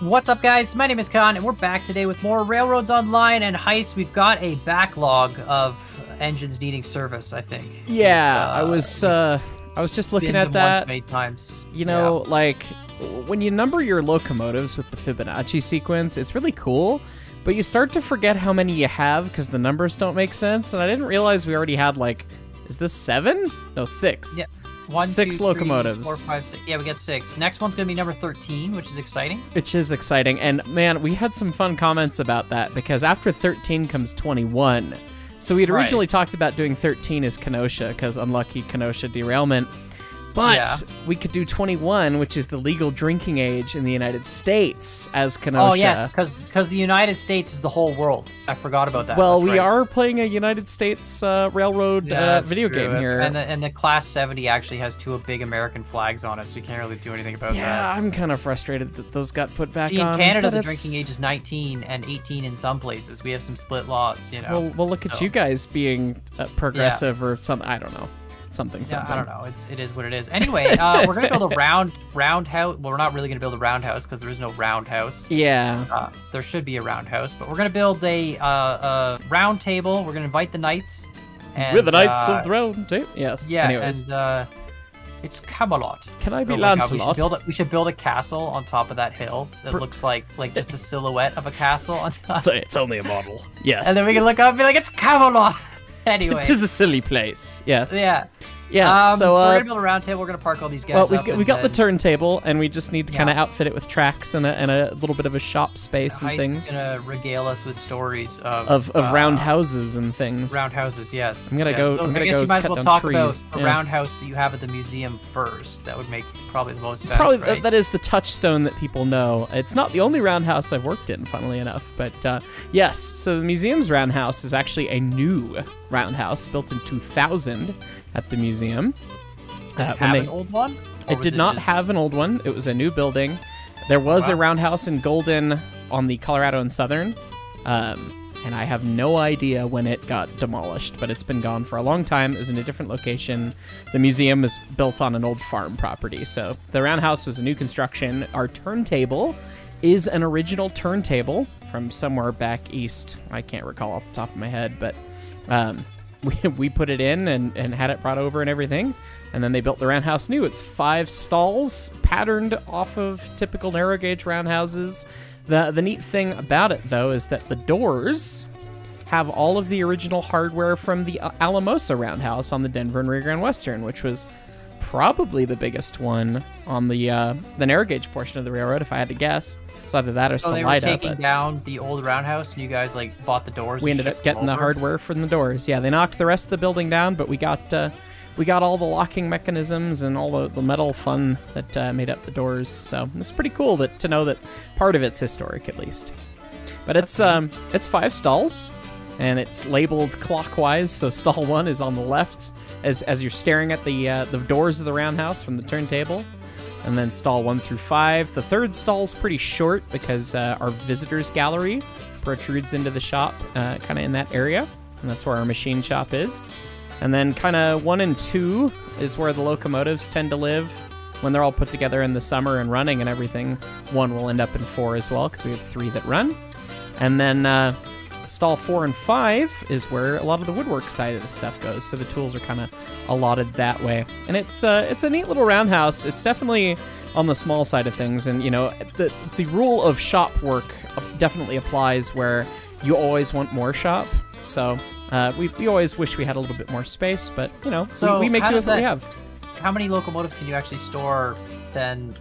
What's up, guys? My name is Khan, and we're back today with more Railroads Online and Heist. We've got a backlog of engines needing service, I think. Yeah, I was just looking at that. Many times. You know, like when you number your locomotives with the Fibonacci sequence, it's really cool, but you start to forget how many you have because the numbers don't make sense. And I didn't realize we already had is this 7? No, 6. Yeah. 6 locomotives. 3, 4, 5, 6. Yeah, we got 6. Next one's gonna be number 13, which is exciting. Which is exciting, and man, we had some fun comments about that because after 13 comes 21. So we had originally talked about doing 13 as Kenosha because unlucky Kenosha derailment. But we could do 21, which is the legal drinking age in the United States, as Kenosha. Oh, yes, because the United States is the whole world. I forgot about that. Well, we are playing a United States railroad video game here. And the Class 70 actually has 2 big American flags on it, so you can't really do anything about that. Yeah, I'm kind of frustrated that those got put back on. See, in Canada, the drinking age is 19 and 18 in some places. We have some split laws, you know. Well, look at you guys being progressive or something. I don't know. Something. Yeah, I don't know. It is what it is. Anyway, we're gonna build a roundhouse. Well, we're not really gonna build a roundhouse because there is no roundhouse. Yeah. There should be a roundhouse, but we're gonna build a round table. We're gonna invite the knights. And, with the knights of the round table. Yes. Yeah. Anyways. And it's Camelot. Can I be Lancelot? We should build a castle on top of that hill that looks like just the silhouette of a castle on top. So it's only a model. Yes. And then we can look up and be like, it's Camelot. Anyway. It is a silly place. Yes. Yeah. Yeah. So we're gonna build a round table. We're gonna park all these guys. Well, we got the turntable, and we just need to kind of outfit it with tracks and a little bit of a shop space and things. Heist's gonna regale us with stories of roundhouses and things. Roundhouses, yes. I'm gonna go. So I'm gonna I guess go you might as cut well down talk trees. about the roundhouse that you have at the museum first. That would make probably the most sense. Right? That is the touchstone that people know. It's not the only roundhouse I've worked in, funnily enough, but yes. So the museum's roundhouse is actually a new roundhouse built in 2000 at the museum. An old one? It did not have an old one. It was a new building. There was a roundhouse in Golden on the Colorado and Southern, and I have no idea when it got demolished, but it's been gone for a long time. It was in a different location. The museum is built on an old farm property, so the roundhouse was a new construction. Our turntable is an original turntable from somewhere back east. I can't recall off the top of my head, but we put it in and had it brought over and everything. And then they built the roundhouse new. It's 5 stalls, patterned off of typical narrow gauge roundhouses. The neat thing about it, though, is that the doors have all of the original hardware from the Alamosa roundhouse on the Denver and Rio Grande Western, which was probably the biggest one on the narrow gauge portion of the railroad, if I had to guess. It's either that or Salida. So they were taking down the old roundhouse, and you guys bought the doors. We ended up getting the hardware from the doors. Yeah, they knocked the rest of the building down, but we got all the locking mechanisms and all the metal fun that made up the doors. So it's pretty cool to know that part of it's historic, at least. But it's 5 stalls, and it's labeled clockwise. So stall 1 is on the left as you're staring at the doors of the roundhouse from the turntable. And then stall 1 through 5. The third stall's pretty short because our visitors gallery protrudes into the shop, kind of in that area, and that's where our machine shop is. And then kind of 1 and 2 is where the locomotives tend to live when they're all put together in the summer and running and everything. 1 will end up in 4 as well because we have 3 that run. And then stall 4 and 5 is where a lot of the woodwork side of the stuff goes. So the tools are kind of allotted that way. And it's a neat little roundhouse. It's definitely on the small side of things. And, you know, the rule of shop work definitely applies where you always want more shop. So we always wish we had a little bit more space, but, you know, we make do with what we have. How many locomotives can you actually store then,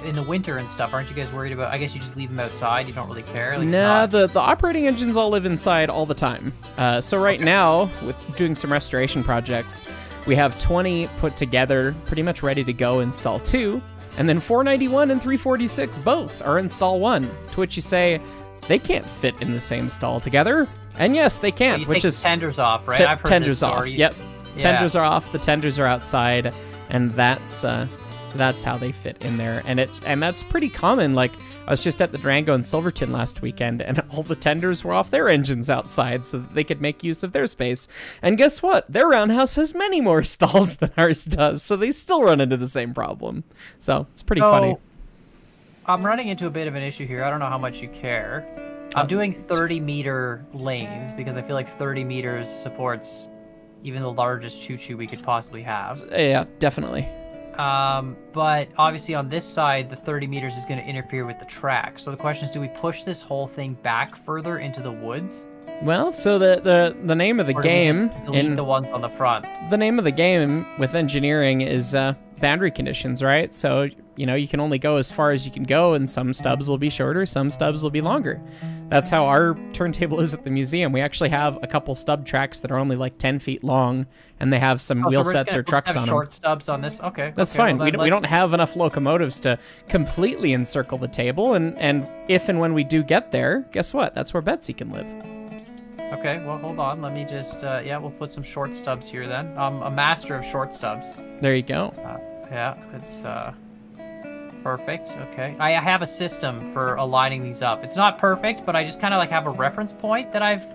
in the winter and stuff? Aren't you guys worried about, I guess you just leave them outside, you don't really care? Nah, the operating engines all live inside all the time. So right now, with doing some restoration projects, we have 20 put together, pretty much ready to go in stall 2, and then 491 and 346 both are in stall 1, to which you say, they can't fit in the same stall together. And yes, they can't, well, which is tenders off, right? I've heard tenders this story. off. Yep, yeah. Tenders are off. The tenders are outside, and that's how they fit in there. And that's pretty common. Like I was just at the Durango and Silverton last weekend, and all the tenders were off their engines outside so that they could make use of their space. And guess what? Their roundhouse has many more stalls than ours does, so they still run into the same problem. So it's pretty funny. I'm running into a bit of an issue here. I don't know how much you care. I'm doing 30-meter lanes because I feel like 30 meters supports even the largest choo-choo we could possibly have. Yeah, definitely. But obviously on this side, the 30 meters is going to interfere with the track. So the question is, do we push this whole thing back further into the woods? Well, so the name of the Or do we game just delete the ones on the front? The name of the game with engineering is boundary conditions, right? So, you know, you can only go as far as you can go, and some stubs will be shorter, some stubs will be longer. That's how our turntable is at the museum. We actually have a couple stub tracks that are only like 10 feet long, and they have some wheel sets or trucks on them. Short stubs on this? Okay. That's fine. Well, we don't have enough locomotives to completely encircle the table, and if and when we do get there, guess what? That's where Betsy can live. Okay, well, hold on. Let me just, yeah, we'll put some short stubs here then. I'm a master of short stubs. There you go. Yeah, it's perfect. Okay. I have a system for aligning these up. It's not perfect, but I just kind of like have a reference point that I've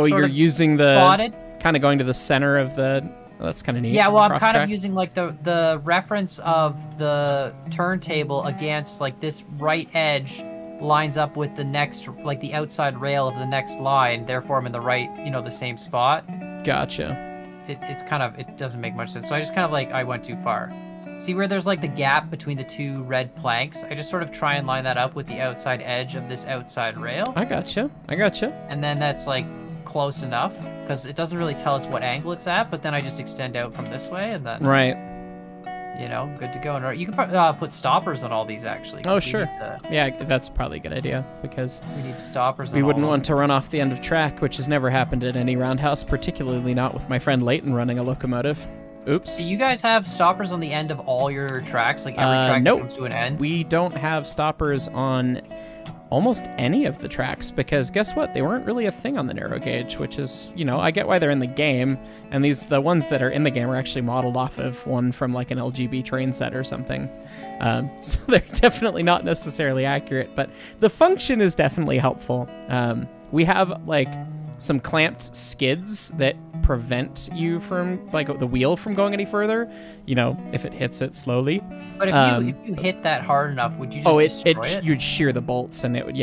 you're using the spotted. Kind of going to the center of the... Oh, that's kind of neat. Yeah, well, I'm kind of using like the reference of the turntable against like this right edge lines up with the next, like the outside rail of the next line, therefore I'm in the right, you know, the same spot. Gotcha. It's kind of, it doesn't make much sense. So I just kind of like, I went too far. See where there's like the gap between the two red planks? I just sort of try and line that up with the outside edge of this outside rail. I gotcha. And then that's like close enough because it doesn't really tell us what angle it's at, but then I just extend out from this way and then... Right. You know, good to go. And you can put stoppers on all these, actually. Oh, sure. Yeah, that's probably a good idea, because we need stoppers. We wouldn't want to run off the end of track, which has never happened at any roundhouse, particularly not with my friend Leighton running a locomotive. Oops. Do you guys have stoppers on the end of all your tracks? Like every track that comes to an end? We don't have stoppers on almost any of the tracks, because guess what? They weren't really a thing on the narrow gauge, which is, you know, I get why they're in the game, and the ones that are in the game are actually modeled off of one from like an LGB train set or something. So they're definitely not necessarily accurate, but the function is definitely helpful. We have like some clamped skids that prevent you from, like, the wheel from going any further, you know, if it hits it slowly. But if you hit that hard enough, would you just destroy it? You'd shear the bolts, and it would,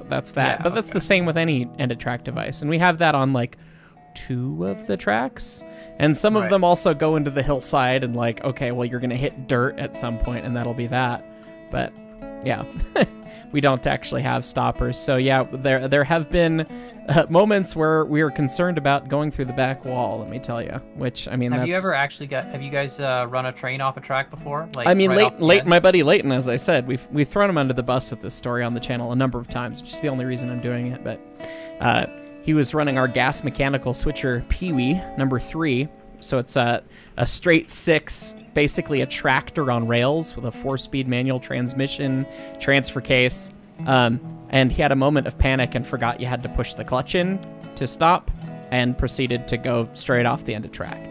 that's that. Yeah, but that's the same with any ended track device, and we have that on like 2 of the tracks, and some of them also go into the hillside, and like, okay, well, you're gonna hit dirt at some point, and that'll be that. But yeah. We don't actually have stoppers. So yeah, there have been moments where we were concerned about going through the back wall, let me tell you, which, I mean, have you guys run a train off a track before? Like, I mean, my buddy Leighton, as I said, we've thrown him under the bus with this story on the channel a number of times, which is the only reason I'm doing it. But he was running our gas mechanical switcher Pee-wee number 3. So it's a straight 6, basically a tractor on rails with a 4-speed manual transmission, transfer case. And he had a moment of panic and forgot you had to push the clutch in to stop, and proceeded to go straight off the end of track.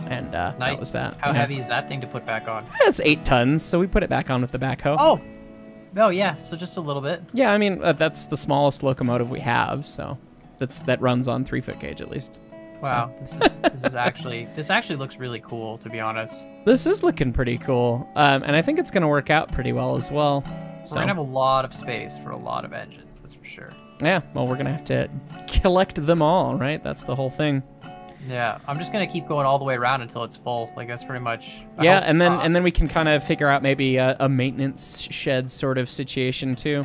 And nice. That was that. How heavy is that thing to put back on? It's 8 tons, so we put it back on with the backhoe. Oh yeah, so just a little bit. Yeah, I mean, that's the smallest locomotive we have, so that runs on 3-foot gauge at least. Wow, so. this actually looks really cool, to be honest. This is looking pretty cool, and I think it's going to work out pretty well as well. So. We're going to have a lot of space for a lot of engines, that's for sure. Yeah, well, we're going to have to collect them all, right? That's the whole thing. Yeah, I'm just going to keep going all the way around until it's full. Like, that's pretty much... and then we can kind of figure out maybe a maintenance shed sort of situation, too.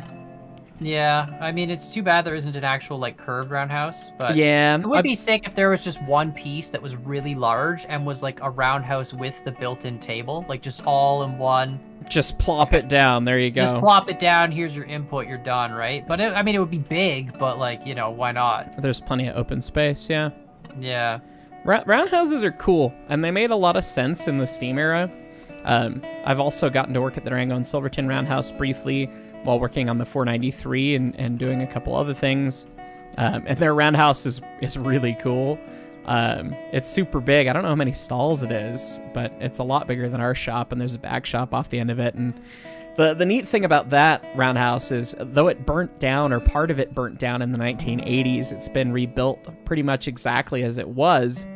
Yeah, I mean, it's too bad there isn't an actual, like, curved roundhouse, but yeah, it would be sick if there was just one piece that was really large and was, like, a roundhouse with the built-in table, like, just all in one. Just plop it down, there you go. Just plop it down, here's your input, you're done, right? But, I mean, it would be big, but, like, you know, why not? There's plenty of open space, yeah. Yeah. Roundhouses are cool, and they made a lot of sense in the Steam era. I've also gotten to work at the Durango and Silverton Roundhouse briefly, while working on the 493 and doing a couple other things. And their roundhouse is really cool. It's super big. I don't know how many stalls it is, but it's a lot bigger than our shop, and there's a back shop off the end of it. And the neat thing about that roundhouse is, though it burnt down, or part of it burnt down in the 1980s, it's been rebuilt pretty much exactly as it was.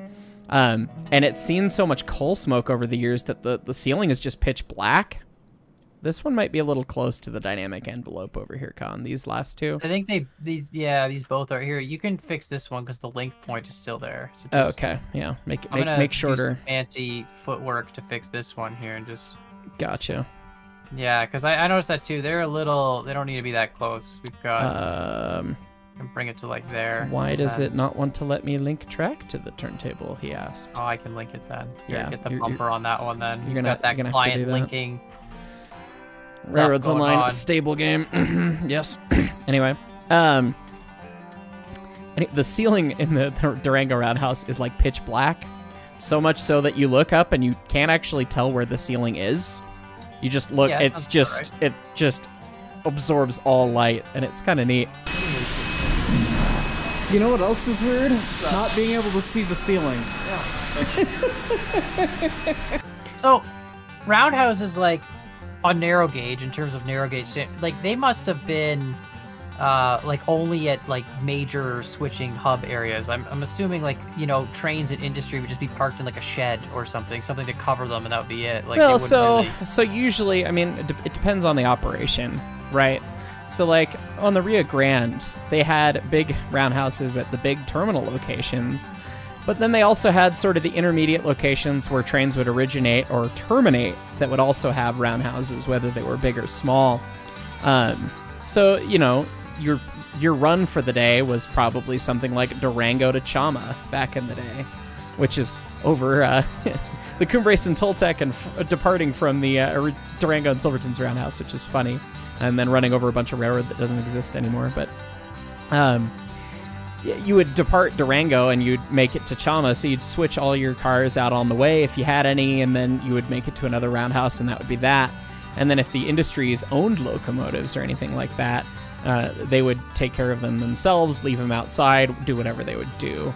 And it's seen so much coal smoke over the years that the ceiling is just pitch black. This one might be a little close to the dynamic envelope over here, Con. These last two. I think these both are here. You can fix this one because the link point is still there. So just, okay, yeah, make shorter. Do some fancy footwork to fix this one here and just. Gotcha. Yeah, because I noticed that too. They're a little. They don't need to be that close. We've got. And bring it to like there. Why does it not want to let me link track to the turntable? He asked. Oh, I can link it then. Here, Yeah, get the bumper on that one then. You're gonna got that client linking. Railroads Online stable game. Yes. Anyway, the ceiling in the Durango Roundhouse is like pitch black, so much so that you look up and you can't actually tell where the ceiling is. You just look. Yeah, it just absorbs all light, and it's kind of neat. You know what else is weird? Not being able to see the ceiling. Yeah. So, Roundhouse is like on narrow gauge in terms of narrow gauge. Like they must have been like only at like major switching hub areas. I'm assuming like, you know, trains in industry would just be parked in like a shed or something to cover them, and that would be it. Like, well, so usually, I mean, it depends on the operation, right? So like on the Rio Grande, they had big roundhouses at the big terminal locations, but then they also had sort of the intermediate locations where trains would originate or terminate that would also have roundhouses, whether they were big or small. So, you know, your run for the day was probably something like Durango to Chama back in the day, which is over the Cumbres and Toltec and departing from the Durango and Silverton's roundhouse, which is funny. And then running over a bunch of railroad that doesn't exist anymore. But you would depart Durango and you'd make it to Chama, so you'd switch all your cars out on the way if you had any, and then you would make it to another roundhouse, and that would be that. And then if the industries owned locomotives or anything like that, they would take care of them themselves, leave them outside, do whatever they would do.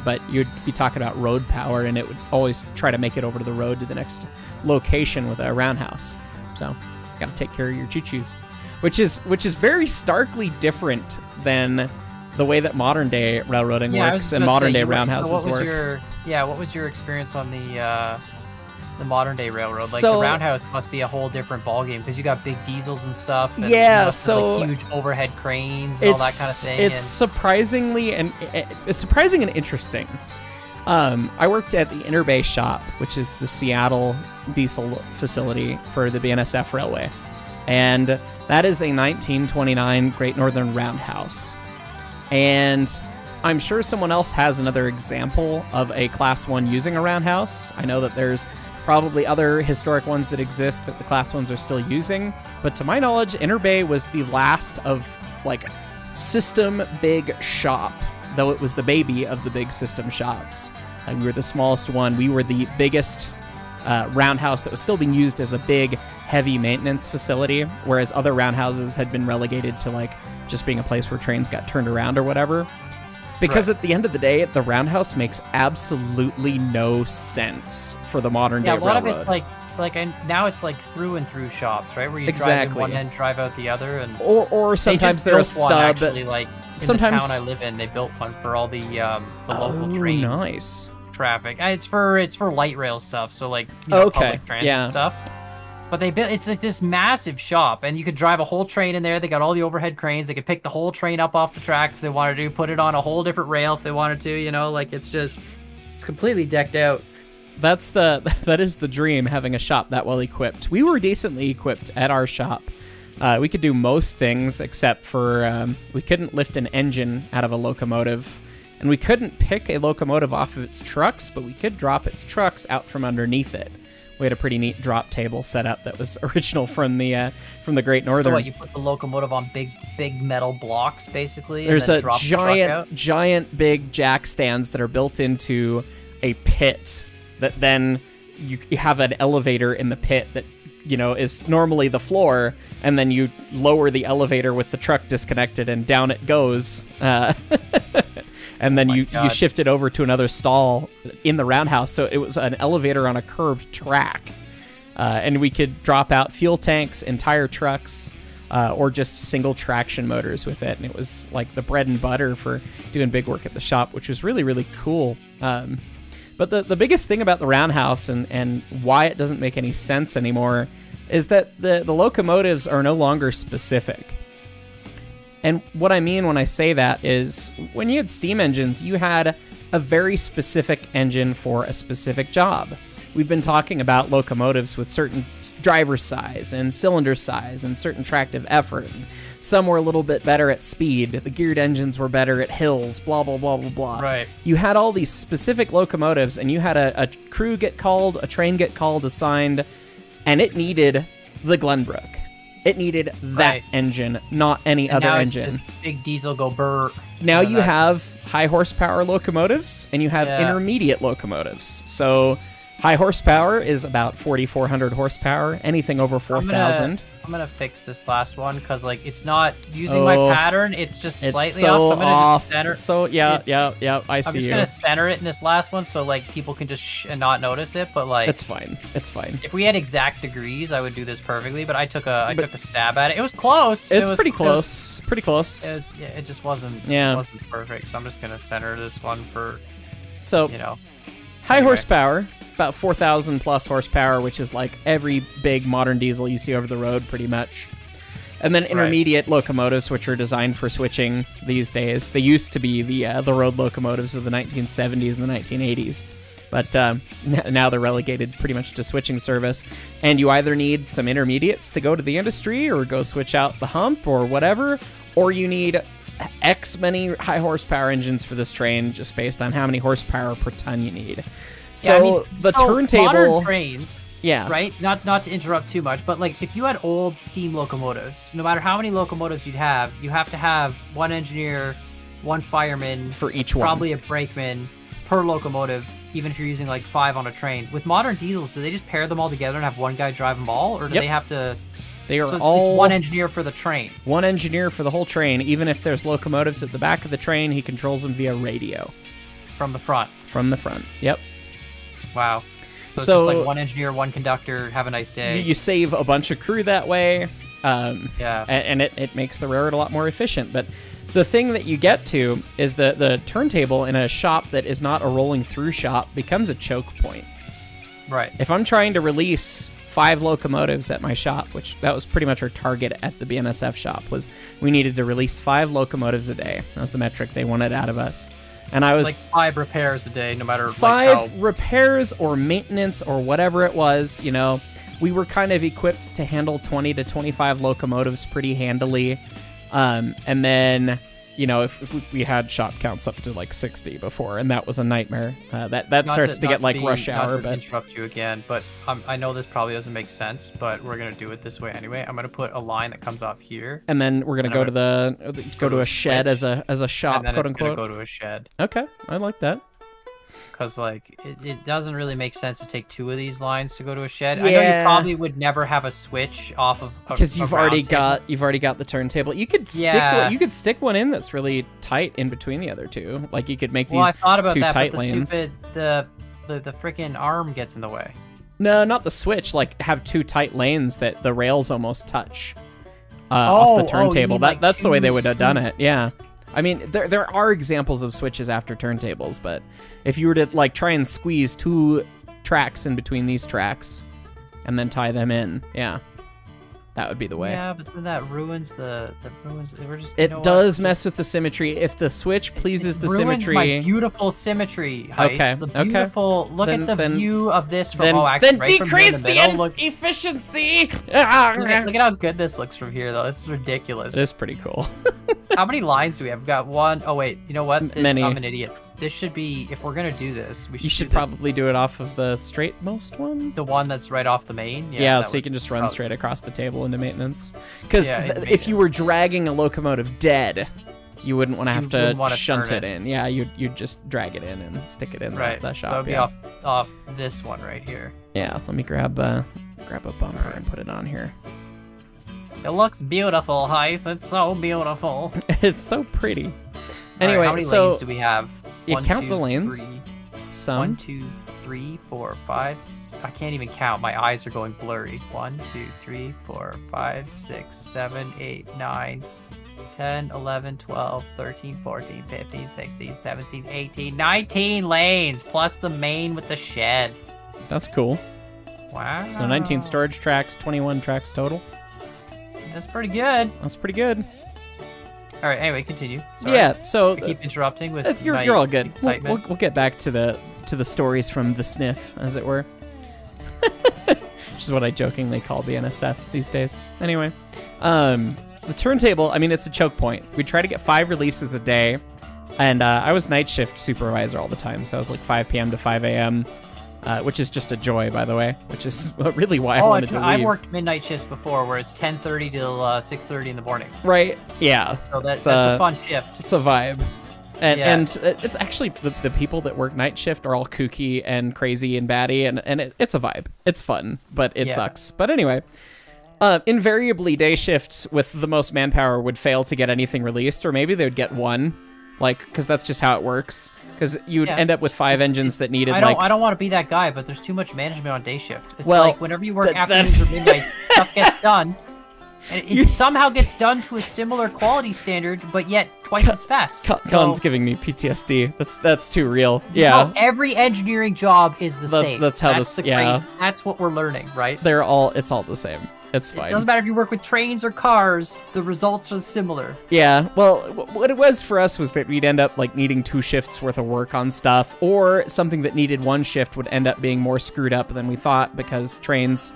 But you'd be talking about road power, and it would always try to make it over to the road to the next location with a roundhouse. So got to take care of your choo-choos, which is very starkly different than the way that modern day railroading works and modern day roundhouses work. What was your experience on the modern day railroad? Like So- the roundhouse must be a whole different ballgame because you got big diesels and stuff. And Yeah, you must have, so like, huge overhead cranes and all that kind of thing. It's surprising and interesting. I worked at the Interbay shop, which is the Seattle diesel facility for the BNSF Railway. And that is a 1929 Great Northern Roundhouse. And I'm sure someone else has another example of a Class 1 using a roundhouse. I know that there's probably other historic ones that exist that the Class 1s are still using. But to my knowledge, Interbay was the last of, like, system big shop, though it was the baby of the big system shops. We were the smallest one. We were the biggest roundhouse that was still being used as a big, heavy maintenance facility, whereas other roundhouses had been relegated to like just being a place where trains got turned around or whatever. Because at the end of the day, the roundhouse makes absolutely no sense for the modern day railroad. Yeah, a lot of it's now it's like through and through shops, right? Where you drive in one end, drive out the other, and or sometimes they're a stub. Actually, like in sometimes the town I live in, they built one for all the local train nice traffic. It's for light rail stuff, so like public transit stuff. But it's like this massive shop, and you could drive a whole train in there. They got all the overhead cranes. They could pick the whole train up off the track if they wanted to, put it on a whole different rail if they wanted to. You know, like it's completely decked out. That is the dream, having a shop that well equipped. We were decently equipped at our shop. We could do most things except for we couldn't lift an engine out of a locomotive, and we couldn't pick a locomotive off of its trucks, but we could drop its trucks out from underneath it. We had a pretty neat drop table set up that was original from the Great Northern. So what, you put the locomotive on big metal blocks, basically? There's and then a giant big jack stands that are built into a pit that then you have an elevator in the pit that, you know, is normally the floor, and then you lower the elevator with the truck disconnected, and down it goes. And then you shift it over to another stall in the roundhouse. So it was an elevator on a curved track. And we could drop out fuel tanks, entire trucks, or just single traction motors with it. And it was like the bread and butter for doing big work at the shop, which was really, really cool. But the biggest thing about the roundhouse and why it doesn't make any sense anymore is that the locomotives are no longer specific. And what I mean when I say that is when you had steam engines, you had a very specific engine for a specific job. We've been talking about locomotives with certain driver size and cylinder size and certain tractive effort. And some were a little bit better at speed. The geared engines were better at hills, blah, blah, blah, blah, blah. Right. You had all these specific locomotives, and you had a crew get called, a train get called, assigned, and it needed the Glenbrook. It needed that engine, not any other engine. It's just big diesel go burr. Now you have high horsepower locomotives, and you have intermediate locomotives. So high horsepower is about 4,400 horsepower. Anything over 4,000. I'm gonna fix this last one because like it's not using my pattern. It's just slightly off. So I'm gonna just center. So yeah. I see. I'm just gonna center it in this last one so like people can just and not notice it. But like it's fine. It's fine. If we had exact degrees, I would do this perfectly. But I took a stab at it. It was close. It was pretty close. Pretty close. It was, it just wasn't. It wasn't perfect. So I'm just gonna center this one for. So high horsepower. About 4,000 plus horsepower, which is like every big modern diesel you see over the road, pretty much. And then intermediate locomotives, which are designed for switching these days. They used to be the road locomotives of the 1970s and the 1980s, but now they're relegated pretty much to switching service. And you either need some intermediates to go to the industry, or go switch out the hump, or whatever, or you need X many high horsepower engines for this train, just based on how many horsepower per ton you need. So the turntable modern trains, right? Not to interrupt too much, but like if you had old steam locomotives, no matter how many locomotives you have to have one engineer, one fireman for each one, probably a brakeman per locomotive, even if you're using like 5 on a train. With modern diesels, do they just pair them all together and have one guy drive them all, or do they have to? They are it's one engineer for the train. One engineer for the whole train. Even if there's locomotives at the back of the train, he controls them via radio. From the front. From the front. Yep. Wow. So it's just like one engineer, one conductor, have a nice day. You save a bunch of crew that way. Yeah. And it makes the railroad a lot more efficient. But the thing that you get to is the turntable in a shop that is not a rolling through shop becomes a choke point. Right. If I'm trying to release 5 locomotives at my shop, which that was pretty much our target at the BNSF shop, was we needed to release 5 locomotives a day. That was the metric they wanted out of us. And I was like 5 repairs a day, no matter 5 repairs or maintenance or whatever it was. We were kind of equipped to handle 20 to 25 locomotives pretty handily. And then, if we had shop counts up to like 60 before, and that was a nightmare. That starts to get like rush hour. Not to interrupt you again, but I know this probably doesn't make sense, but we're gonna do it this way anyway. I'm gonna put a line that comes off here, and then we're gonna go to a shed as a shop, and then quote it's unquote. Gonna go to a shed. Okay, I like that. Because like it doesn't really make sense to take 2 of these lines to go to a shed. I know you probably would never have a switch off of because you've already got the turntable. You could stick one in that's really tight in between the other 2. Like you could make these I thought about 2 that, tight but the lanes. Stupid, the freaking arm gets in the way. No, not the switch. Like have 2 tight lanes that the rails almost touch off the turntable. That's the way they would have done it. Yeah. I mean, there are examples of switches after turntables, but if you were to like try and squeeze 2 tracks in between these tracks and then tie them in, that would be the way. Yeah, but then that ruins the ruins. We're just. It does mess with the symmetry. If the switch pleases the symmetry, my beautiful symmetry. Heist. Okay. The beautiful. Look at the view of this from. Then right decrease from the efficiency. Look at how good this looks from here, though. This is ridiculous. It is pretty cool. How many lines do we have? We've got 1. Oh wait, you know what? Many. I'm an idiot. This should be, if we're gonna do this, we should. You should probably do it off of the straightmost one. The one that's right off the main. Yeah, so you can just run straight across the table into maintenance. Because if you were dragging a locomotive dead, you wouldn't want to have to shunt it in. Yeah, you'd just drag it in and stick it in the shop. So it'd be off this one right here. Yeah, let me grab a bumper and put it on here. It looks beautiful, Heist. It's so beautiful. It's so pretty. Anyway, how many lanes do we have? You count the lanes. 1, 2, 3, 4, 5. I can't even count. My eyes are going blurry. 1, 2, 3, 4, 5, 6, 7, 8, 9, 10, 11, 12, 13, 14, 15, 16, 17, 18, 19 lanes, plus the main with the shed. That's cool. Wow. So 19 storage tracks, 21 tracks total. That's pretty good. That's pretty good. All right. Anyway, continue. Sorry. Yeah. So I keep interrupting with you're all good. Excitement. We'll get back to the stories from the sniff, as it were. Which is what I jokingly call the NSF these days. Anyway, the turntable, I mean, it's a choke point. We try to get 5 releases a day, and I was night shift supervisor all the time, so I was like 5 p.m. to 5 a.m., which is just a joy, by the way, which is really why I wanted to leave. I've worked midnight shifts before, where it's 10:30 till 6:30 in the morning. Right, yeah. So that's a fun shift. It's a vibe. And it's actually, the people that work night shift are all kooky and crazy and batty, and it's a vibe. It's fun, but it sucks. But anyway, invariably day shifts with the most manpower would fail to get anything released, or maybe they would get one, like, because that's just how it works. Because you would end up with 5 engines that needed, I don't want to be that guy, but there's too much management on day shift. It's well, like whenever you work afternoons or midnights, stuff gets done. And it somehow gets done to a similar quality standard, but yet twice as fast. Colin's giving me PTSD. That's too real. Yeah. No, every engineering job is the same. That's how That's what we're learning, right? It's all the same. It's fine. It doesn't matter if you work with trains or cars, the results are similar. Yeah, well, what it was for us was that we'd end up like needing 2 shifts worth of work on stuff, or something that needed 1 shift would end up being more screwed up than we thought because trains...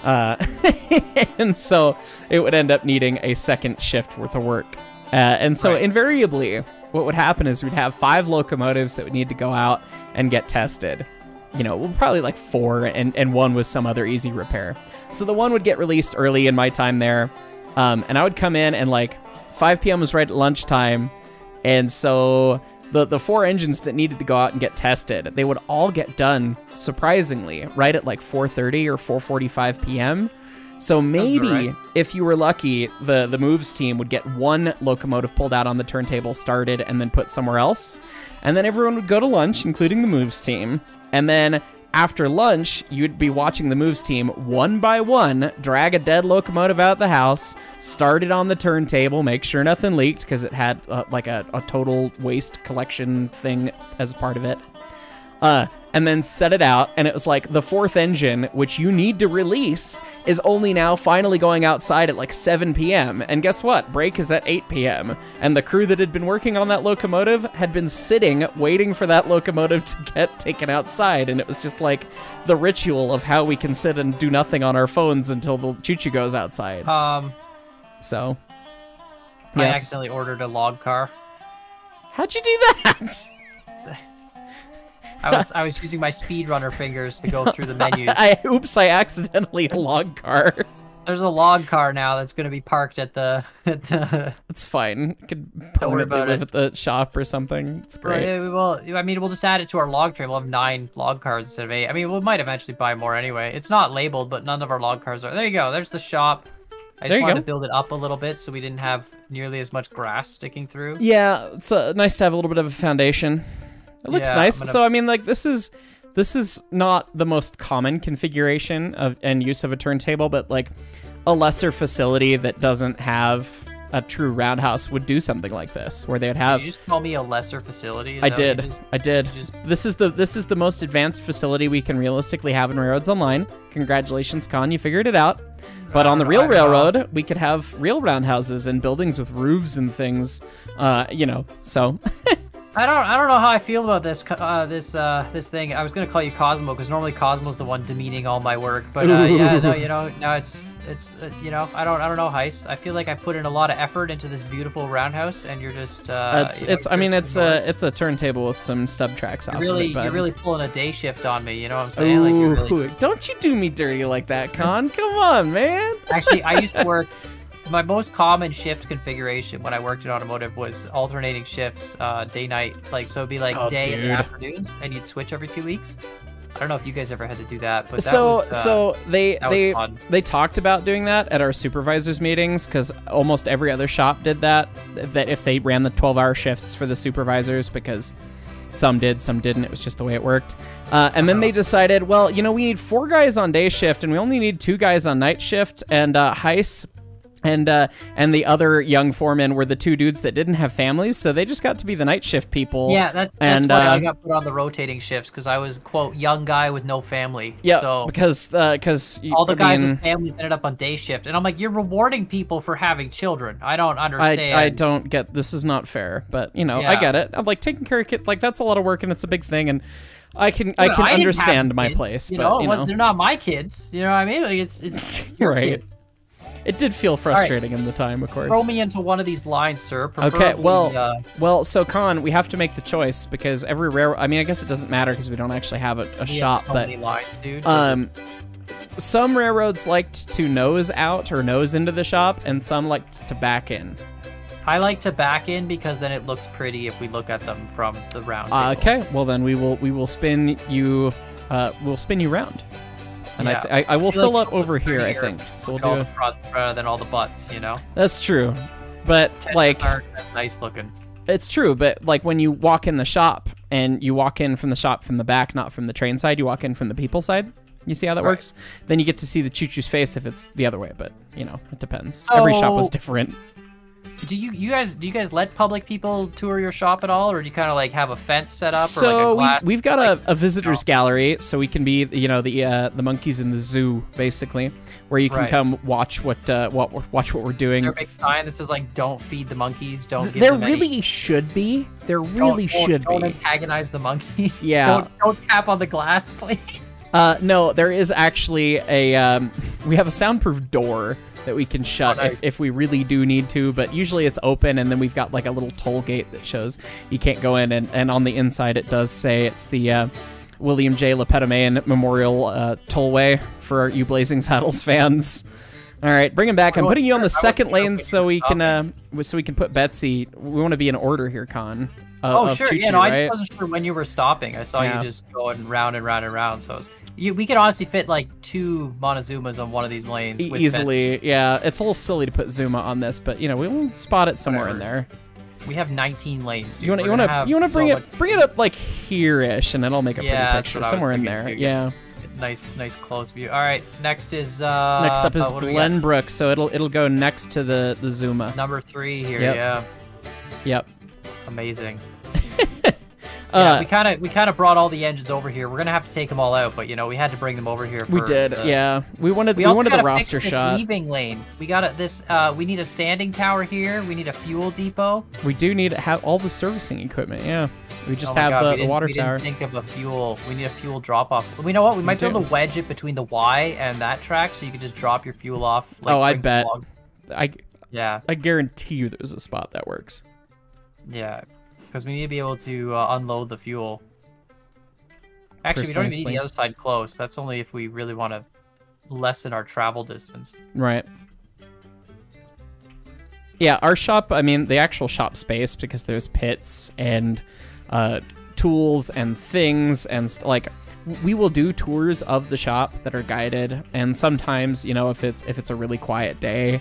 and so it would end up needing a 2nd shift worth of work. And so invariably, what would happen is we'd have 5 locomotives that would need to go out and get tested. You know, probably like 4, and 1 was some other easy repair. So the 1 would get released early in my time there, and I would come in, and like 5 p.m. was right at lunchtime, and so the 4 engines that needed to go out and get tested, they would all get done, surprisingly, right at like 4:30 or 4:45 p.m. So maybe, if you were lucky, the moves team would get 1 locomotive pulled out on the turntable, started, and then put somewhere else. And then everyone would go to lunch, including the moves team. And then after lunch, you'd be watching the moves team, one by one, drag a dead locomotive out of the house, start it on the turntable, make sure nothing leaked, because it had like a total waste collection thing as part of it. And then set it out, and it was like the 4th engine, which you need to release, is only now finally going outside at like 7 p.m. And guess what? Break is at 8 p.m. And the crew that had been working on that locomotive had been sitting, waiting for that locomotive to get taken outside. And it was just like the ritual of how we can sit and do nothing on our phones until the choo-choo goes outside. So, I accidentally ordered a log car. How'd you do that? I was using my speedrunner fingers to go through the menus. Oops, I accidentally log car. There's a log car now that's going to be parked at the... It's fine. You could Don't worry about live at the shop or something. It's great. Well, I mean, we'll just add it to our log train. We'll have 9 log cars instead of 8. I mean, we might eventually buy more anyway. It's not labeled, but none of our log cars are. There you go. There's the shop. I just wanted to build it up a little bit so we didn't have nearly as much grass sticking through. Yeah, it's nice to have a little bit of a foundation. It looks nice. So, I mean, like, this is not the most common configuration and use of a turntable, but, like, a lesser facility that doesn't have a true roundhouse would do something like this, where they would have... Did you just call me a lesser facility? I did. This is the most advanced facility we can realistically have in Railroads Online. Congratulations, Con, you figured it out. But on the real railroad, we could have real roundhouses and buildings with roofs and things, you know, so... I don't know how I feel about this this thing. I was gonna call you Cosmo because normally Cosmo's the one demeaning all my work, but yeah, no, you know, now it's you know, I don't know, Heist. I feel like I put in a lot of effort into this beautiful roundhouse, and you're just it's a turntable with some stub tracks off. You're really pulling a day shift on me. You know what I'm saying? Like, you're really... Don't you do me dirty like that, Con? Come on, man. Actually, I used to work. My most common shift configuration when I worked in automotive was alternating shifts, day-night. Like, so it'd be like day and afternoons, and you'd switch every 2 weeks. I don't know if you guys ever had to do that, but they talked about doing that at our supervisors meetings, because almost every other shop did that if they ran the 12-hour shifts for the supervisors, because some did, some didn't. It was just the way it worked. And then they decided, well, you know, we need 4 guys on day shift, and we only need 2 guys on night shift, and Heist, And the other young foremen were the two dudes that didn't have families, so they just got to be the night shift people. Yeah, that's why I got put on the rotating shifts, because I was, quote, young guy with no family. Yeah, so because all the guys with families ended up on day shift, and I'm like, you're rewarding people for having children. I don't understand. I don't get, this is not fair, but you know, I get it. I'm like, taking care of kids, like that's a lot of work and it's a big thing, and I can understand my place, but you know, they're not my kids. You know what I mean? Like it's your right. kids. It did feel frustrating in the time, of course. Throw me into one of these lines, sir. Okay, well, so Con, we have to make the choice because every I mean, I guess it doesn't matter because we don't actually have a shop, so but many lines, dude. some railroads liked to nose out or nose into the shop, and some liked to back in. I like to back in because then it looks pretty if we look at them from the round. Okay, well then we will spin you. We'll spin you round. And yeah. I will fill up over here, I think. So we'll do all the fronts rather than all the butts, you know? That's true. But like aren't nice looking. It's true, but like when you walk in the shop and you walk in from the shop from the back, not from the train side, you walk in from the people side. You see how that works? Then you get to see the choo-choo's face if it's the other way, but you know, it depends. So, every shop was different. Do you guys let public people tour your shop at all, or do you kind of like have a fence set up? So or like a glass, we've got a visitors gallery, so we can be the monkeys in the zoo basically, where you can come watch what we're doing. Is there a big sign that says like "Don't feed the monkeys"? Don't. Give there them really any... should be. There really should be. Don't antagonize the monkeys. Yeah. Don't tap on the glass, please. No, there is actually we have a soundproof door that we can shut if we really do need to, but usually it's open, and then we've got like a little toll gate that shows you can't go in, and on the inside it does say it's the William J. Lepetamayan Memorial Tollway for you Blazing Saddles fans. All right, bring him back. I'm putting you on the second lane so we can put Betsy. We want to be in order here, Con. Sure. Choo-choo, yeah, no, right? I just wasn't sure when you were stopping. I saw you just going round and round and round. So we could honestly fit like 2 Montezumas on one of these lanes with easily. Betsy. Yeah, it's a little silly to put Zuma on this, but you know, we'll spot it somewhere in there. We have 19 lanes, dude. You want to bring it up like here-ish, and then I'll make a pretty picture somewhere in there. Yeah. Nice close view. All right, next is next up is Glenbrook, so it'll go next to the Zuma. Number 3 here. Yep. Yeah. Yep. Amazing. Yeah, we kind of brought all the engines over here. We're gonna have to take them all out, but you know we had to bring them over here. We did, yeah. We wanted the roster fix shot. This leaving lane. We got we need a sanding tower here. We need a fuel depot. We do need to have all the servicing equipment. Yeah, we just have the water tower. We didn't think of a fuel. We need a fuel drop off. We know what? We might be able to wedge it between the Y and that track, so you could just drop your fuel off. Like, I bet. I guarantee you there's a spot that works. Yeah. Because we need to be able to unload the fuel. Actually, we don't even need the other side close. That's only if we really want to lessen our travel distance. Right. Yeah, our shop, I mean, the actual shop space, because there's pits and tools and things, and like, we will do tours of the shop that are guided, and sometimes, you know, if it's a really quiet day,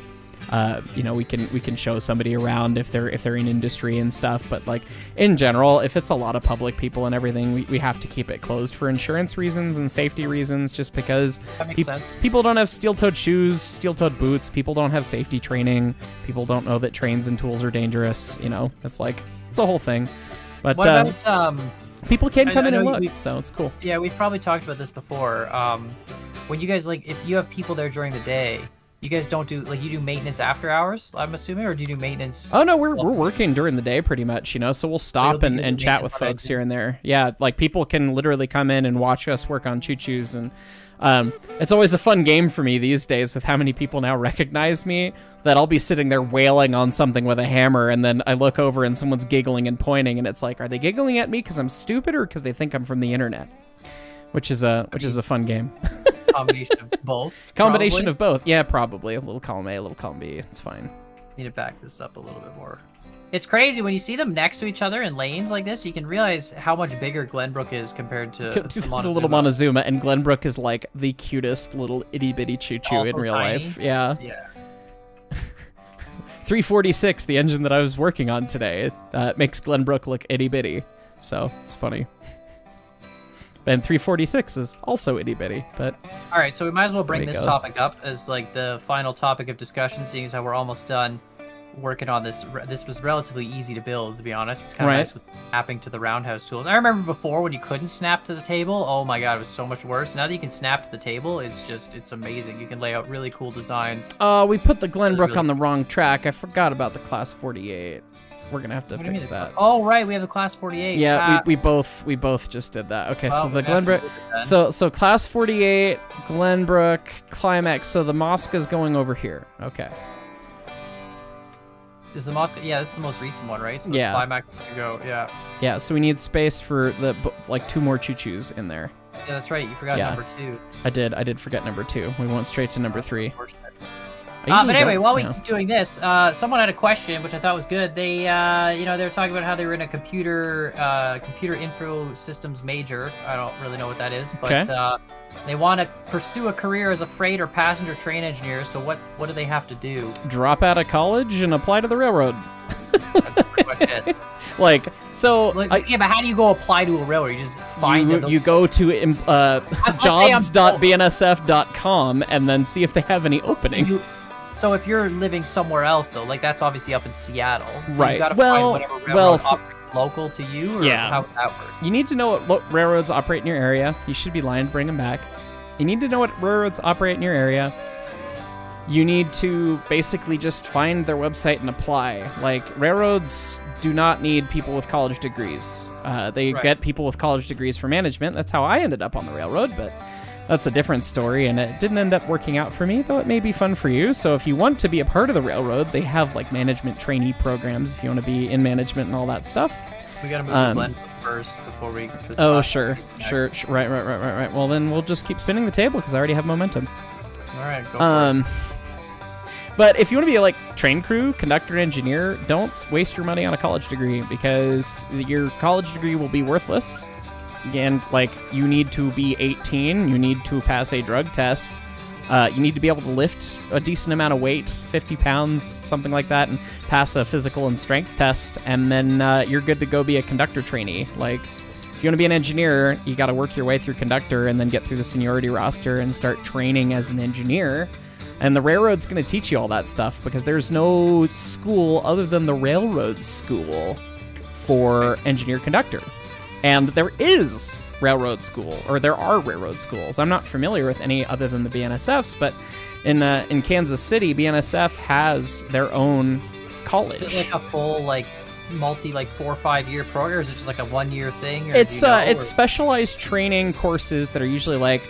you know, we can show somebody around if they're in industry and stuff, but like in general, if it's a lot of public people and everything, we have to keep it closed for insurance reasons and safety reasons, just because people don't have steel-toed shoes, steel-toed boots, people don't have safety training, people don't know that trains and tools are dangerous, you know, it's a whole thing. But what about people can come in and look, so it's cool. Yeah, we've probably talked about this before. When you guys, like, if you have people there during the day, you guys don't do, like, you do maintenance after hours, I'm assuming, or do you do maintenance? Oh, no, we're working during the day pretty much, you know, so we'll stop and chat with folks here and there. Yeah, like, people can literally come in and watch us work on choo-choos, and it's always a fun game for me these days with how many people now recognize me, that I'll be sitting there wailing on something with a hammer, and then I look over and someone's giggling and pointing, and it's like, are they giggling at me because I'm stupid or because they think I'm from the internet? Which is a fun game. Combination of both. Combination of both. Yeah, probably. A little column A, a little column B. It's fine. Need to back this up a little bit more. It's crazy when you see them next to each other in lanes like this. You can realize how much bigger Glenbrook is compared to the little Montezuma. And Glenbrook is like the cutest little itty bitty choo-choo in real life. Yeah. Yeah. 346, the engine that I was working on today, makes Glenbrook look itty bitty. So it's funny. And 346 is also itty bitty, but all right, so we might as well bring this goes. topic up as like the final topic of discussion, seeing as how we're almost done working on this. This was relatively easy to build, to be honest. It's kind of nice with snapping to the Roundhouse tools. I remember before when you couldn't snap to the table. Oh my god, it was so much worse. Now that you can snap to the table, it's amazing. You can lay out really cool designs. We put the Glenbrook on the wrong track. I forgot about the Class 48. We're gonna have to fix that. Oh right, we have the Class 48. Yeah, we both just did that. Okay, so the Glenbrook. So Class 48, Glenbrook, Climax. So the Mosca's going over here. Okay. Is the Mosca? Yeah, this is the most recent one, right? So yeah. The Climax to go. Yeah. Yeah. So we need space for the like 2 more choo-choos in there. Yeah, that's right. You forgot number 2. I did forget number 2. We went straight to number 3. But anyway, while we keep doing this, someone had a question, which I thought was good. They, they were talking about how they were in a computer info systems major. I don't really know what that is, but they want to pursue a career as a freight or passenger train engineer. So what do they have to do? Drop out of college and apply to the railroad. That's pretty much it. Like, so... but how do you go apply to a railroad? You just find you go to jobs.bnsf.com and then see if they have any openings. So if you're living somewhere else, though, like that's obviously up in Seattle. So right. You gotta find whatever railroad operates local to you, or how would that work? You need to know what railroads operate in your area. You should be lying to bring them back. You need to know what railroads operate in your area. You need to basically just find their website and apply. Like, railroads do not need people with college degrees. They get people with college degrees for management. That's how I ended up on the railroad, but that's a different story, and it didn't end up working out for me, though it may be fun for you. So if you want to be a part of the railroad, they have, like, management trainee programs if you want to be in management and all that stuff. We gotta move the blend first before we... Oh, sure. Right. Well, then we'll just keep spinning the table, because I already have momentum. All right, go for it. But if you want to be like train crew, conductor, engineer, don't waste your money on a college degree, because your college degree will be worthless. And like, you need to be 18, you need to pass a drug test, you need to be able to lift a decent amount of weight, 50 pounds, something like that, and pass a physical and strength test, and then you're good to go be a conductor trainee. Like, if you want to be an engineer, you got to work your way through conductor and then get through the seniority roster and start training as an engineer. And the railroad's going to teach you all that stuff, because there's no school other than the railroad school for engineer conductor. And there is railroad school, or there are railroad schools. I'm not familiar with any other than the BNSF's, but in Kansas City, BNSF has their own college. Is it like a full, like, 4 or 5 year program, or is it just like a 1 year thing? Or it's specialized training courses that are usually like,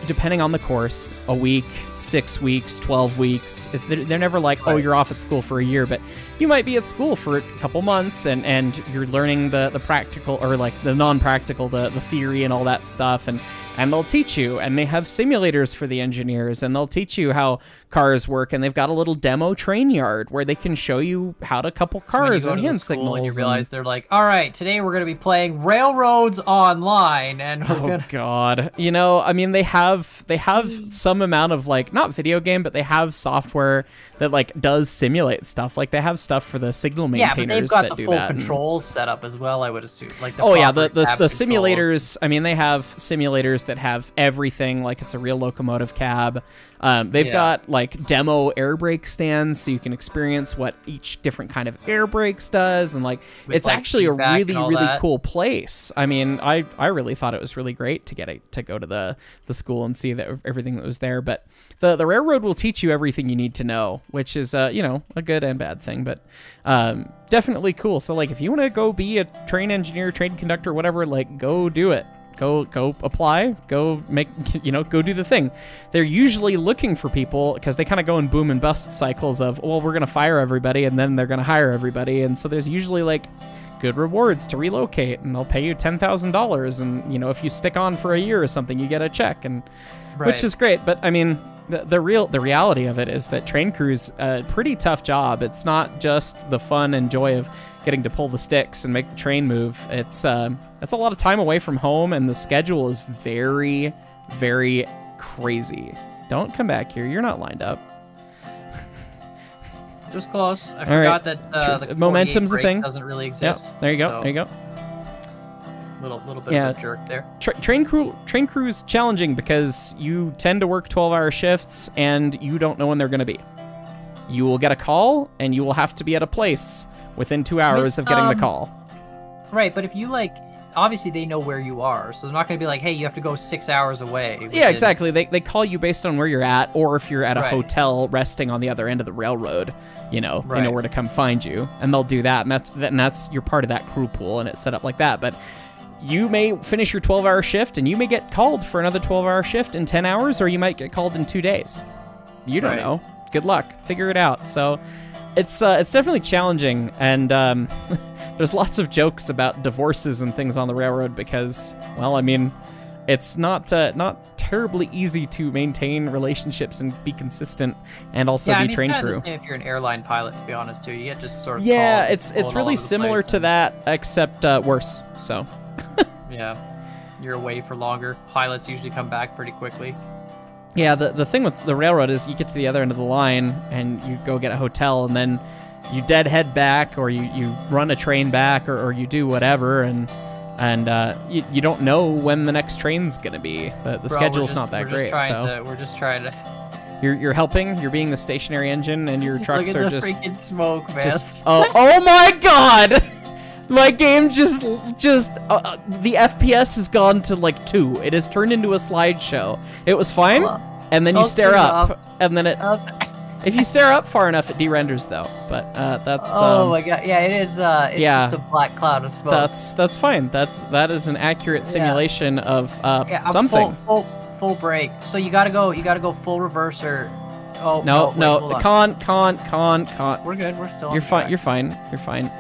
depending on the course, a week, 6 weeks, 12 weeks. They're never like, oh, you're off at school for a year, but you might be at school for a couple months, and you're learning the practical, or like the non-practical, the theory and all that stuff, and they'll teach you, and they have simulators for the engineers, and they'll teach you how cars work, and they've got a little demo train yard where they can show you how to couple cars and hand signals. And you realize they're like, all right, today we're going to be playing Railroads Online, and God. You know, I mean, they have some amount of, like, not video game, but they have software that, like, does simulate stuff. Like, they have stuff for the signal maintainers. Yeah, but they've got the full controls set up as well, I would assume. Like, the simulators. I mean, they have simulators that have everything, like it's a real locomotive cab. They've got like demo air brake stands, so you can experience what each different kind of air brakes does, and like it's like actually a really cool place. I mean, I really thought it was really great to go to the school and see that everything that was there. But the railroad will teach you everything you need to know, which is a good and bad thing, but definitely cool. So like, if you want to go be a train engineer, train conductor, whatever, like, go do it. Go apply, go do the thing. They're usually looking for people, because they kind of go in boom and bust cycles of, well, we're going to fire everybody, and then they're going to hire everybody. And so there's usually like good rewards to relocate, and they'll pay you $10,000. And, if you stick on for a year or something, you get a check, and which is great. But I mean, the reality of it is that train crew's a pretty tough job. It's not just the fun and joy of getting to pull the sticks and make the train move. It's a lot of time away from home, and the schedule is very, very crazy. Don't come back here. You're not lined up. It was close. I forgot that the momentum's the thing. Doesn't really exist. Yep. There you go. So there you go. Little bit of a jerk there. Train crew's challenging because you tend to work 12-hour shifts and you don't know when they're going to be. You will get a call and you will have to be at a place within 2 hours of getting the call. Right, but if you like, obviously they know where you are, so they're not going to be like, hey, you have to go 6 hours away. Yeah, exactly. They call you based on where you're at, or if you're at a hotel resting on the other end of the railroad, they know where to come find you, and they'll do that, and that's you're part of that crew pool, and it's set up like that. But you may finish your 12-hour shift, and you may get called for another 12-hour shift in 10 hours, or you might get called in 2 days. You don't know. Good luck. Figure it out. So it's definitely challenging, and there's lots of jokes about divorces and things on the railroad because, well, I mean, it's not terribly easy to maintain relationships and be consistent and also be train crew. Yeah, if you're an airline pilot, to be honest, too, you get just sort of it's really similar to that, except worse. So. Yeah, you're away for longer. Pilots usually come back pretty quickly. Yeah, the thing with the railroad is you get to the other end of the line and you go get a hotel and then you deadhead back or you run a train back or you do whatever and you don't know when the next train's gonna be. The schedule's not that great. We're just trying to. You're helping. You're being the stationary engine, and your trucks are just freaking smoke, man. Oh my God! My game just the FPS has gone to like 2. It has turned into a slideshow. It was fine, and then you stare up, and then it. If you stare up far enough, it de-renders though. But that's. Oh my God! Yeah, it is. It's just a black cloud of smoke. That's fine. That is an accurate simulation of something. Full brake. So you gotta go full reverser. Oh no! Con. We're good. We're still. You're fine.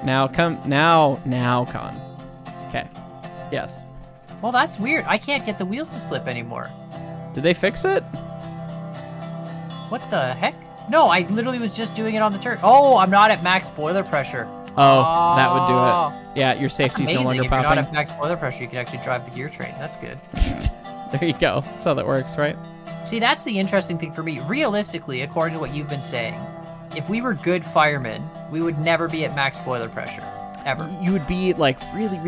Now con. Okay. Yes. Well, that's weird. I can't get the wheels to slip anymore. Did they fix it? What the heck? No, I literally was just doing it on the turn. Oh, I'm not at max boiler pressure. Oh, that would do it. Yeah, your safety's no longer popping. If you're not at max boiler pressure, you can actually drive the gear train. That's good. There you go. That's how that works, right? See, that's the interesting thing for me. Realistically, according to what you've been saying, if we were good firemen, we would never be at max boiler pressure, ever. You would be like really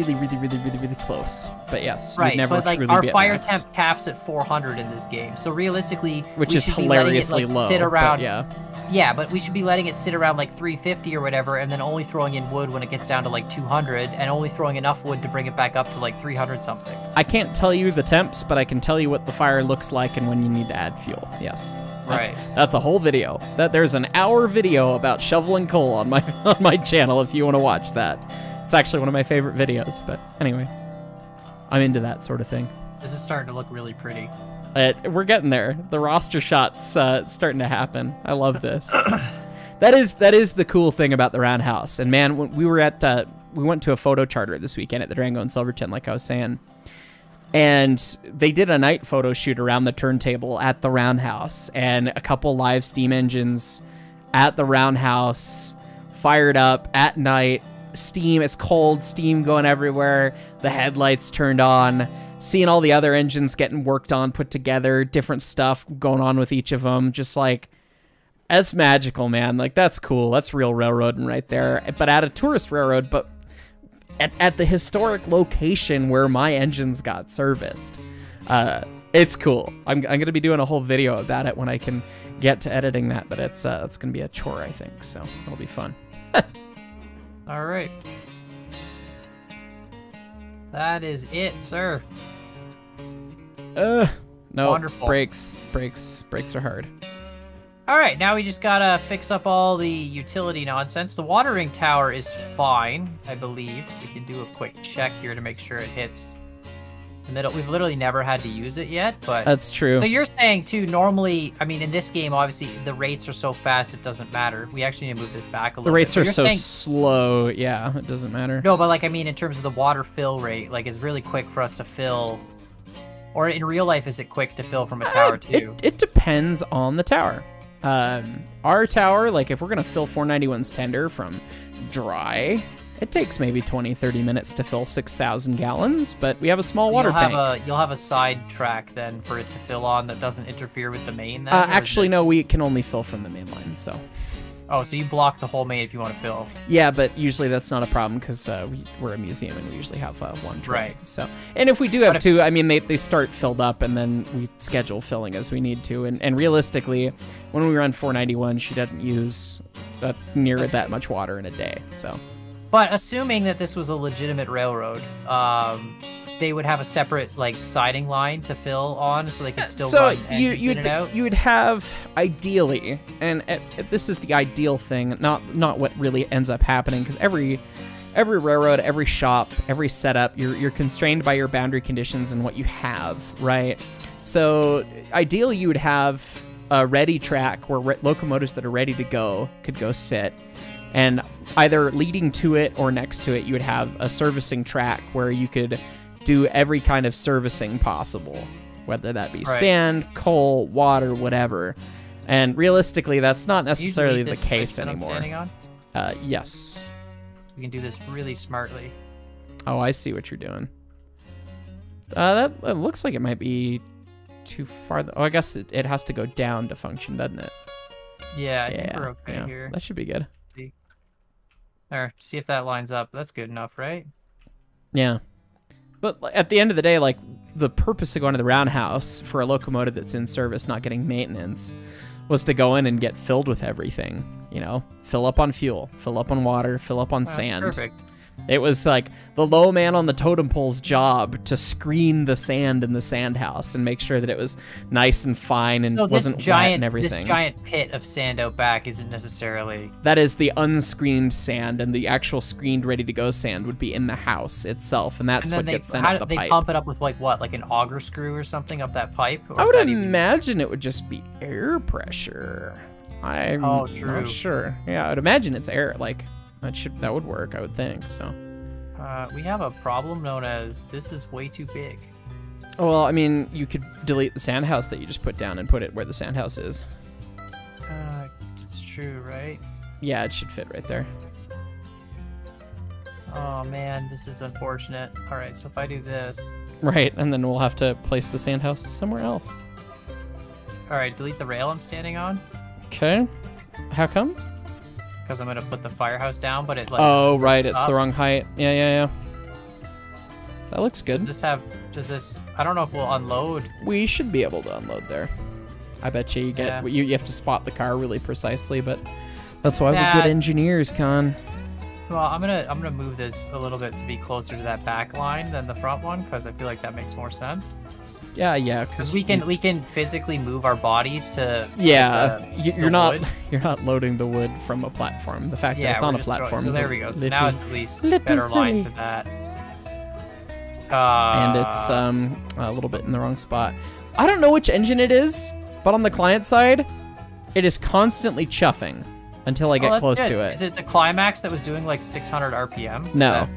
close. But yes, right. You'd never but like truly our be at fire max. temp caps at 400 in this game, so realistically, which we is should hilariously be letting it, like, low. sit around. But yeah, but we should be letting it sit around like 350 or whatever, and then only throwing in wood when it gets down to like 200, and only throwing enough wood to bring it back up to like 300 something. I can't tell you the temps, but I can tell you what the fire looks like and when you need to add fuel. Yes. That's a whole video. There's an hour video about shoveling coal on my channel if you want to watch that. It's actually one of my favorite videos, but anyway, I'm into that sort of thing. This is starting to look really pretty. We're getting there. The roster shot's starting to happen. I love this. That is the cool thing about the Roundhouse. And man, when we went to a photo charter this weekend at the Durango and Silverton, like I was saying, and they did a night photo shoot around the turntable at the Roundhouse, and a couple live steam engines at the Roundhouse fired up at night. Steam, it's cold, steam going everywhere. The headlights turned on. Seeing all the other engines getting worked on, put together, different stuff going on with each of them, just like, that's magical, man. Like, that's cool. That's real railroading right there. But at a tourist railroad, but at the historic location where my engines got serviced. It's cool. I'm going to be doing a whole video about it when I can get to editing that, but it's going to be a chore, I think, so it'll be fun. All right. That is it, sir. No. Wonderful. Brakes are hard. All right, now we just gotta fix up all the utility nonsense. The watering tower is fine, I believe. We can do a quick check here to make sure it hits the middle. We've literally never had to use it yet, but... That's true. So you're saying, too, normally, I mean, in this game, obviously, the rates are so fast, it doesn't matter. We actually need to move this back a little bit. The rates are so slow, yeah, it doesn't matter. No, but, like, I mean, in terms of the water fill rate, like, it's really quick for us to fill... Or in real life, is it quick to fill from a tower, too? It depends on the tower. Our tower, like, if we're going to fill 491's tender from dry... It takes maybe 20-30 minutes to fill 6,000 gallons, but we have a small water tank. You'll have a side track then for it to fill on that doesn't interfere with the main then? Actually, no, we can only fill from the main line, so... Oh, so you block the whole main if you want to fill. Yeah, but usually that's not a problem because we're a museum and we usually have one tray. Right. So, and if we do have two, I mean, they start filled up and then we schedule filling as we need to. And realistically, when we run 491, she doesn't use near that much water in a day. So. But assuming that this was a legitimate railroad, they would have a separate like siding line to fill on, so they could still run engines in and out. You would have ideally, and this is the ideal thing, not what really ends up happening, because every railroad, every shop, every setup, you're constrained by your boundary conditions and what you have, right? So ideally, you would have a ready track where locomotives that are ready to go could go sit. And either leading to it or next to it, you would have a servicing track where you could do every kind of servicing possible, whether that be sand, coal, water, whatever. And realistically, that's not necessarily the case anymore. Yes. We can do this really smartly. Oh, I see what you're doing. That looks like it might be too far. Oh, I guess it has to go down to function, doesn't it? Yeah, I think we're okay here. That should be good. See if that lines up. That's good enough, right? Yeah. But at the end of the day, like, the purpose of going to the Roundhouse for a locomotive that's in service, not getting maintenance, was to go in and get filled with everything, you know? Fill up on fuel, fill up on water, fill up on sand. That's perfect. It was like the low man on the totem pole's job to screen the sand in the sand house and make sure that it was nice and fine and wasn't wet and everything. This giant pit of sand out back isn't necessarily... That is the unscreened sand, and the actual screened, ready-to-go sand would be in the house itself, and that's what gets sent up the pipe. They pump it up with, like, what, like an auger screw or something up that pipe? Or I would imagine it would just be air pressure. I'm not sure. Yeah, I would imagine it's air, like... That would work, I would think, so. We have a problem known as, this is way too big. Well, I mean, you could delete the sand house that you just put down and put it where the sand house is. It's true, right? Yeah, it should fit right there. Oh man, this is unfortunate. All right, so if I do this. Right, and then we'll have to place the sand house somewhere else. All right, delete the rail I'm standing on. Okay. How come? Because I'm gonna put the firehouse down, but it like. Oh right, it's the wrong height. Yeah. That looks good. Does this? I don't know if we'll unload. We should be able to unload there. I bet you you have to spot the car really precisely, but that's why we're good engineers, Con. Well, I'm gonna move this a little bit to be closer to that back line than the front one, because I feel like that makes more sense. Yeah, because we can physically move our bodies to. Yeah, you're not loading the wood from a platform. The fact that it's on a platform. So there we go. So now it's at least better line to that. And it's a little bit in the wrong spot. I don't know which engine it is, but on the client side, it is constantly chuffing until I get close to it. Is it the Climax that was doing like 600 RPM? No,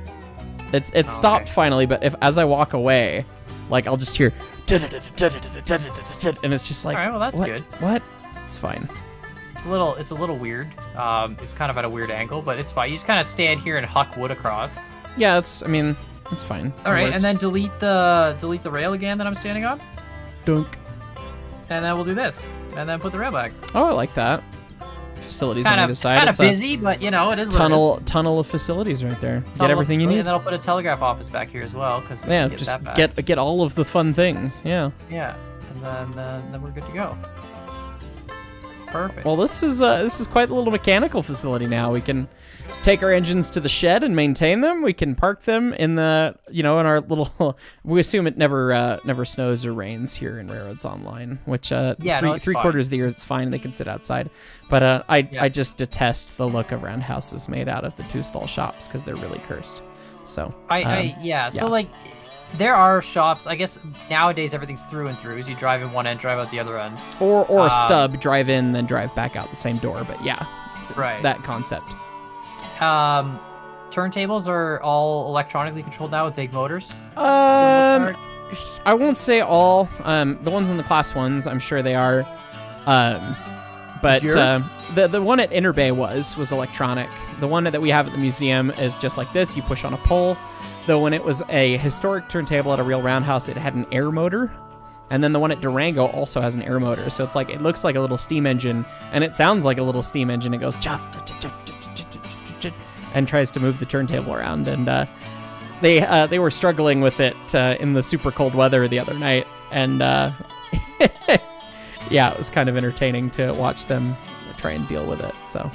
it stopped finally. But as I walk away, like I'll just hear. And it's just like, all right, well that's good. What? It's fine. It's a little weird. It's kind of at a weird angle, but it's fine. You just kind of stand here and huck wood across. Yeah, it's fine. All right, and then delete the rail again that I'm standing on. Dunk. And then we'll do this, and then put the rail back. Oh, I like that. Facilities on either side. It's kind of busy, but you know, it is tunnel of facilities right there. Get everything you need. And then I'll put a telegraph office back here as well, because we should get that back. Get all of the fun things. Yeah. Yeah, and then we're good to go. Perfect. Well, this is quite a little mechanical facility now. We can take our engines to the shed and maintain them. We can park them in the, in our little. We assume it never snows or rains here in Railroads Online, which three quarters of the year it's fine. They can sit outside, but I just detest the look of Roundhouses made out of the 2-stall shops because they're really cursed. So So like. There are shops, I guess nowadays everything's through and through. So you drive in one end, drive out the other end. Or a stub, drive in, then drive back out the same door. But yeah, that concept. Turntables are all electronically controlled now with big motors? I won't say all. The ones in the class 1s, I'm sure they are. But the one at Inner Bay was electronic. The one that we have at the museum is just like this. You push on a pole. Though when it was a historic turntable at a real Roundhouse, it had an air motor. And then the one at Durango also has an air motor. So it's like, it looks like a little steam engine, and it sounds like a little steam engine. It goes and tries to move the turntable around. And they were struggling with it in the super cold weather the other night. And yeah, it was kind of entertaining to watch them try and deal with it. So.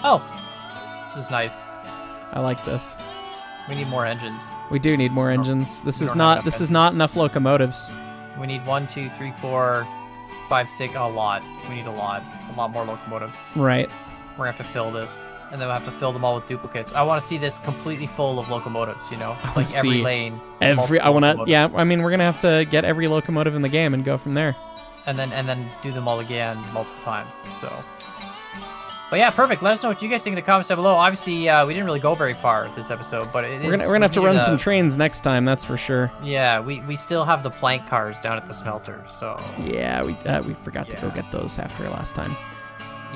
Oh, this is nice. I like this. We need more engines. We do need more engines. This is not enough locomotives. We need 1, 2, 3, 4, 5, 6, a lot. We need a lot more locomotives. Right. We're gonna have to fill this, and then we'll have to fill them all with duplicates. I want to see this completely full of locomotives. You know, like every lane. I want to. Yeah, I mean, we're gonna have to get every locomotive in the game and go from there. And then do them all again multiple times. So. But yeah, perfect. Let us know what you guys think in the comments down below. Obviously, we didn't really go very far this episode, but we're gonna have to run some trains next time, that's for sure. Yeah, we still have the plank cars down at the smelter, so. Yeah, we forgot to go get those after last time.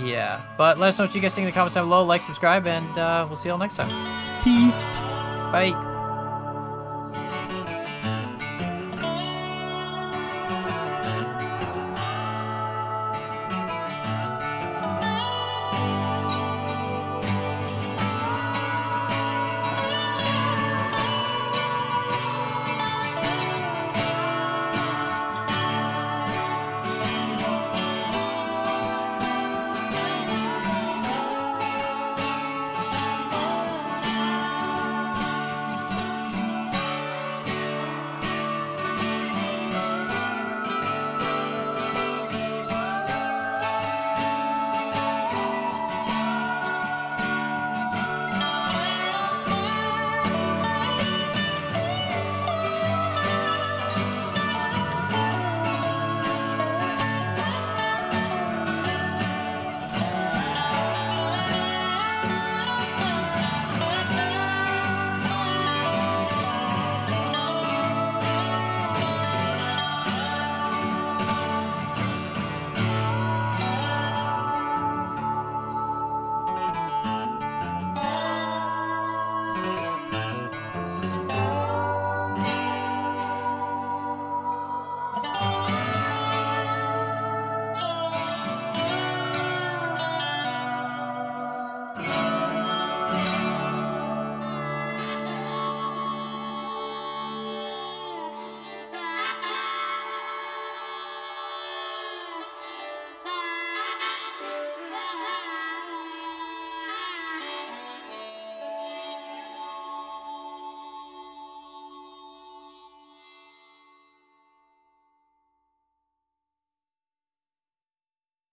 Yeah, but let us know what you guys think in the comments down below. Like, subscribe, and we'll see you all next time. Peace. Bye.